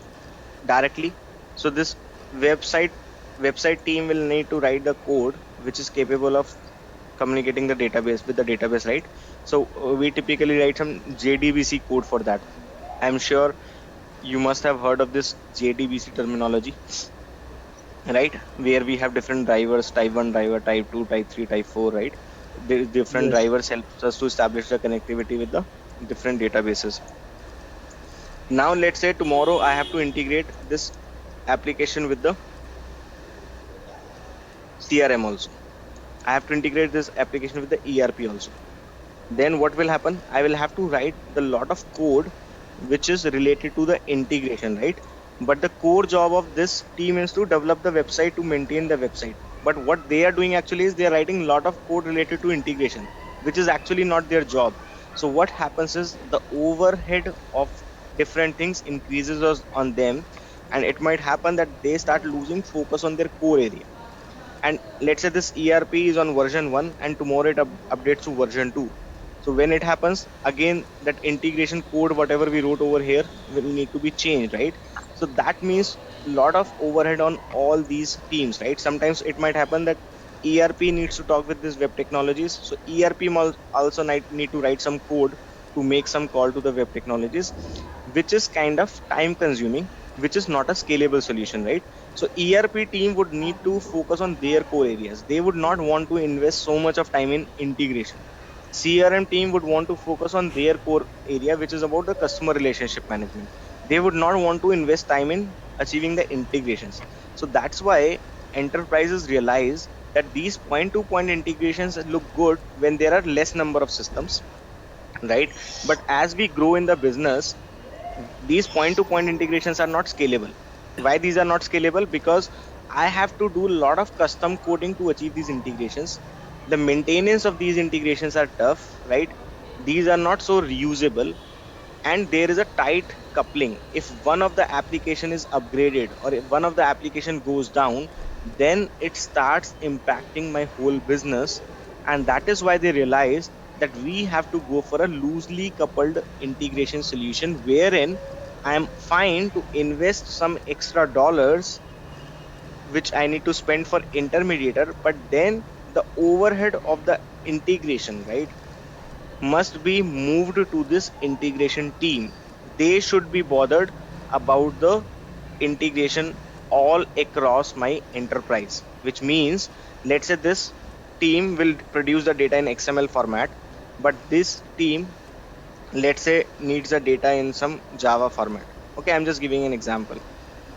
directly. So this website website team will need to write the code which is capable of communicating the database with the database, right? So we typically write some JDBC code for that. I'm sure you must have heard of this JDBC terminology, right? Where we have different drivers, type 1 driver, type 2, type 3, type 4, right? The different Yes. drivers helps us to establish the connectivity with the different databases. Now let's say tomorrow I have to integrate this application with the CRM also. I have to integrate this application with the ERP also. Then what will happen? I will have to write the lot of code which is related to the integration, right? But the core job of this team is to develop the website, to maintain the website. But what they are doing actually is they are writing a lot of code related to integration, which is actually not their job. So what happens is the overhead of different things increases on them, and it might happen that they start losing focus on their core area. And let's say this ERP is on version 1 and tomorrow it updates to version 2. So when it happens again, that integration code whatever we wrote over here will need to be changed, right? So that means a lot of overhead on all these teams, right? Sometimes it might happen that ERP needs to talk with this web technologies, so ERP also need to write some code to make some call to the web technologies, which is kind of time consuming, which is not a scalable solution, right? So ERP team would need to focus on their core areas. They would not want to invest so much of time in integration. CRM team would want to focus on their core area, which is about the customer relationship management. They would not want to invest time in achieving the integrations. So that's why enterprises realize that these point to point integrations look good when there are less number of systems, right? But as we grow in the business, these point to point integrations are not scalable. Why these are not scalable? Because I have to do a lot of custom coding to achieve these integrations. The maintenance of these integrations are tough, right? These are not so reusable, and there is a tight coupling. If one of the application is upgraded or if one of the application goes down, then it starts impacting my whole business. And that is why they realize that we have to go for a loosely coupled integration solution, wherein I am fine to invest some extra dollars which I need to spend for intermediator, but then the overhead of the integration, right, must be moved to this integration team. They should be bothered about the integration all across my enterprise, which means let's say this team will produce the data in XML format, but this team, let's say, needs the data in some Java format. Okay, I'm just giving an example,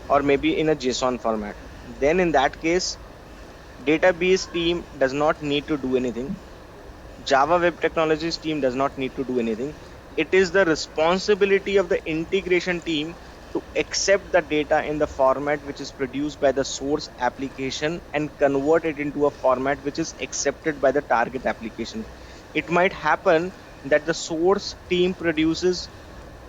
or maybe in a JSON format. Then in that case, database team does not need to do anything. Java Web Technologies team does not need to do anything. It is the responsibility of the integration team to accept the data in the format which is produced by the source application and convert it into a format which is accepted by the target application. It might happen that the source team produces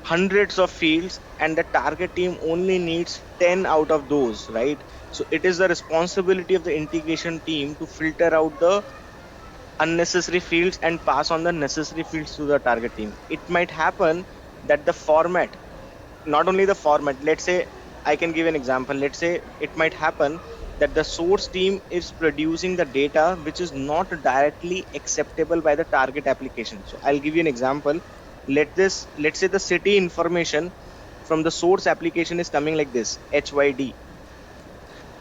hundreds of fields and the target team only needs 10 out of those, right? So it is the responsibility of the integration team to filter out the unnecessary fields and pass on the necessary fields to the target team. It might happen that the format, not only the format, let's say, I can give an example. Let's say it might happen that the source team is producing the data which is not directly acceptable by the target application. So I'll give you an example. Let's say the city information from the source application is coming like this, HYD,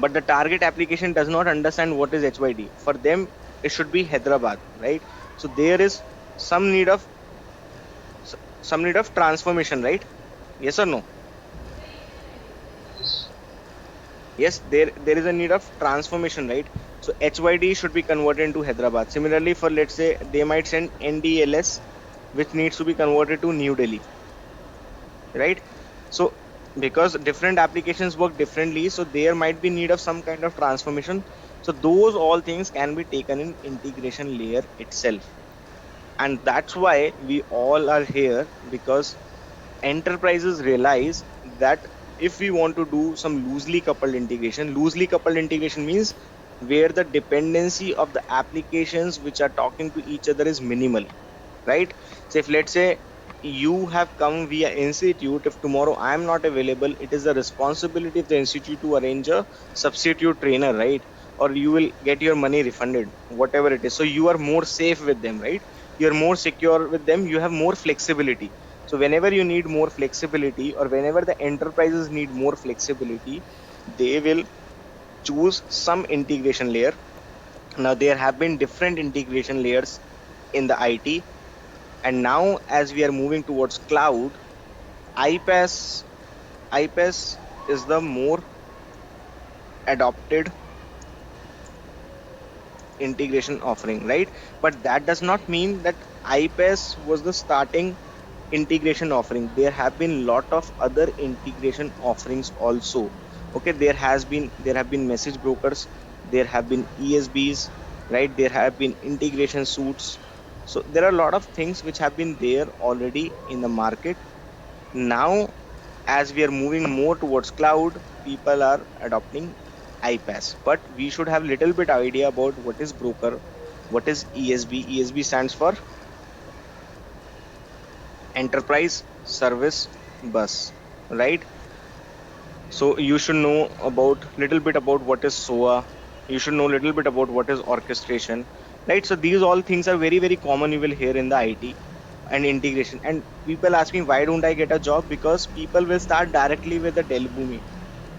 but the target application does not understand what is HYD. For them, it should be Hyderabad, right? So there is some need of some need of transformation, right? Yes or no? Yes, there is a need of transformation, right? So HYD should be converted into Hyderabad. Similarly, for let's say they might send NDLS, which needs to be converted to New Delhi, right? So because different applications work differently, so there might be need of some kind of transformation. So those all things can be taken in integration layer itself. And that's why we all are here, because enterprises realize that if we want to do some loosely coupled integration means where the dependency of the applications which are talking to each other is minimal, right? So if let's say you have come via institute, if tomorrow I am not available, it is the responsibility of the institute to arrange a substitute trainer, right? Or you will get your money refunded, whatever it is. So you are more safe with them, right? You're more secure with them, you have more flexibility. So whenever you need more flexibility, or whenever the enterprises need more flexibility, they will choose some integration layer. Now there have been different integration layers in the IT, and now as we are moving towards cloud, iPaaS iPaaS is the more adopted integration offering, right? But that does not mean that iPaaS was the starting integration offering. There have been lot of other integration offerings also. Okay, there have been message brokers, there have been ESBs, right? There have been integration suites. So there are a lot of things which have been there already in the market. Now as we are moving more towards cloud, people are adopting iPaaS. But we should have little bit idea about what is broker, what is ESB. ESB stands for Enterprise Service Bus, right? So you should know about little bit about what is SOA. You should know little bit about what is orchestration, right? So these all things are very very common. You will hear in the IT and integration. And people ask me why don't I get a job? Because people will start directly with the Dell BOOMI,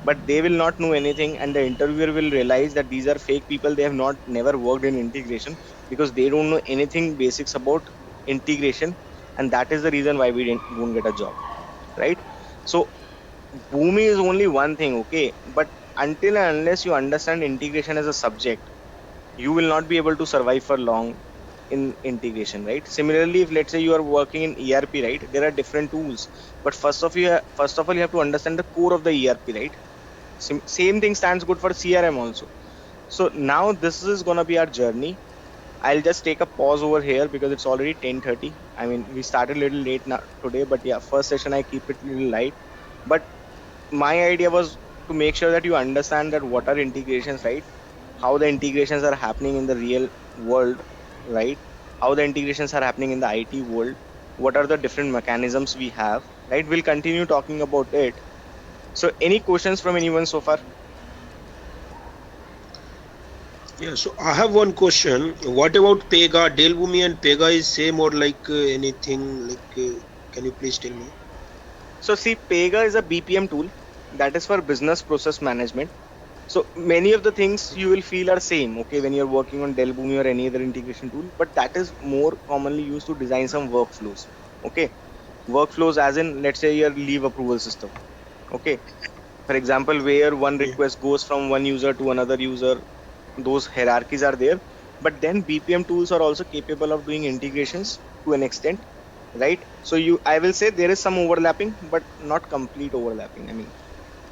but they will not know anything, and the interviewer will realize that these are fake people. They have not never worked in integration because they don't know anything basics about integration, and that is the reason why we don't get a job, right? So Boomi is only one thing, okay, but until and unless you understand integration as a subject, you will not be able to survive for long in integration, right? Similarly, if let's say you are working in ERP, right, there are different tools, but first of all you have to understand the core of the ERP, right? Same thing stands good for CRM also. So now this is going to be our journey. I'll just take a pause over here because it's already 10:30. I mean, we started a little late now today, but yeah, first session I keep it a little light. But my idea was to make sure that you understand that what are integrations, right? How the integrations are happening in the real world, right? How the integrations are happening in the IT world. What are the different mechanisms we have, right? We'll continue talking about it. So any questions from anyone so far? Yeah, so I have one question. What about Pega? dellboomi and Pega is same or like anything like? Can you please tell me? So see, Pega is a BPM tool that is for business process management. So many of the things you will feel are same, okay, when you're working on Dell Boomi or any other integration tool, but that is more commonly used to design some workflows. Okay, workflows as in let's say your leave approval system. Okay, for example, where one Yeah. request goes from one user to another user, those hierarchies are there. But then BPM tools are also capable of doing integrations to an extent, right? So I will say there is some overlapping, but not complete overlapping. I mean,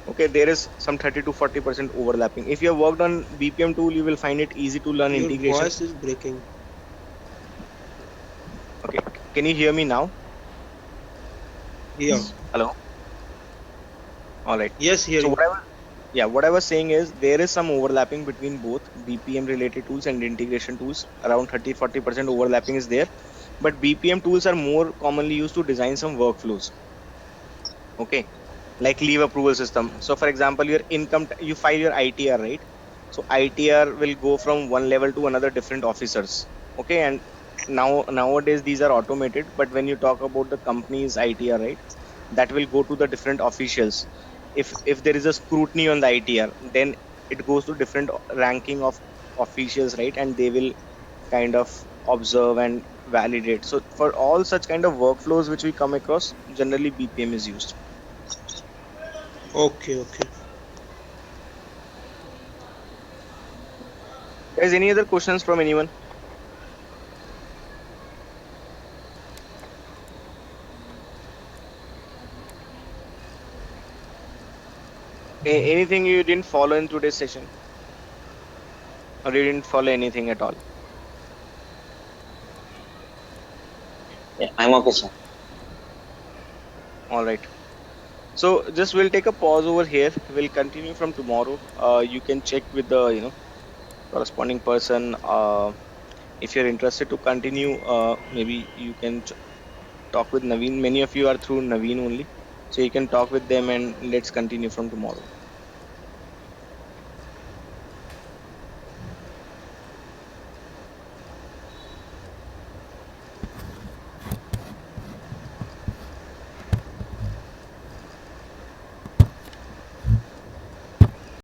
okay, there is some 30 to 40% overlapping. If you have worked on BPM tool, you will find it easy to learn Your integration. voice is breaking. Okay, can you hear me now? Yeah. Hello. All right. Yes, So hearing. yeah, what I was saying is there is some overlapping between both BPM related tools and integration tools. Around 30-40% overlapping is there, but BPM tools are more commonly used to design some workflows. Okay, like leave approval system. So for example, your you file your ITR, right? So ITR will go from one level to another different officers. Okay, and nowadays these are automated, but when you talk about the company's ITR, right, that will go to the different officials. If there is a scrutiny on the ITR, then it goes to different ranking of officials, right, and they will kind of observe and validate. So for all such kind of workflows which we come across, generally BPM is used. Okay, okay. Guys, any other questions from anyone? Anything you didn't follow in today's session, or you didn't follow anything at all? Yeah, I'm okay, sir. All right. So just we'll take a pause over here. We'll continue from tomorrow. You can check with the corresponding person. If you're interested to continue, maybe you can talk with Naveen. Many of you are through Naveen only, so you can talk with them and let's continue from tomorrow.